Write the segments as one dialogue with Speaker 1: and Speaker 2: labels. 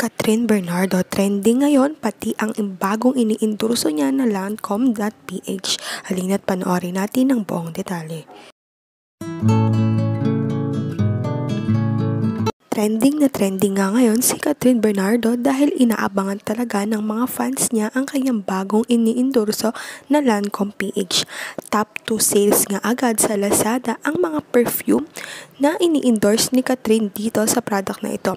Speaker 1: Catherine Bernardo trending ngayon pati ang bagong iniendorso niya na Lancome.ph. Halina't panoorin natin ang buong detalye. Trending na trending nga ngayon si Catherine Bernardo dahil inaabangan talaga ng mga fans niya ang kanyang bagong iniendorso na Lancome.ph. Top 2 sales nga agad sa Lazada ang mga perfume na ini-endorse ni Catherine dito sa product na ito.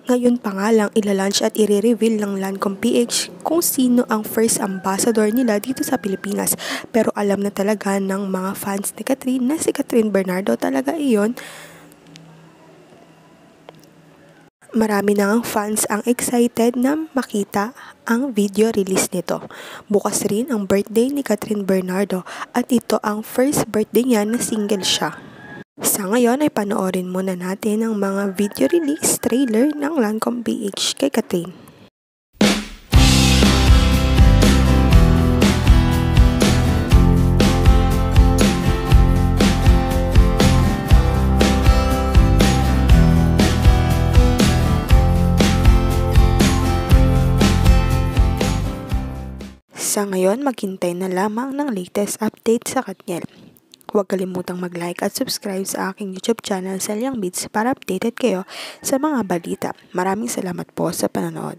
Speaker 1: Ngayon pa nga lang ilalunch at i-reveal ng Lancome.ph kung sino ang first ambassador nila dito sa Pilipinas. Pero alam na talaga ng mga fans ni Catherine na si Catherine Bernardo talaga iyon. Marami na ang fans ang excited na makita ang video release nito. Bukas rin ang birthday ni Catherine Bernardo at ito ang first birthday niya na single siya. Sa ngayon ay panoorin muna natin ang mga video release trailer ng Lancome.ph kay Catherine. Sa ngayon, maghintay na lamang ng latest update sa Katniel. Huwag kalimutang mag-like at subscribe sa aking YouTube channel, Selyang Beats, para updated kayo sa mga balita. Maraming salamat po sa panonood.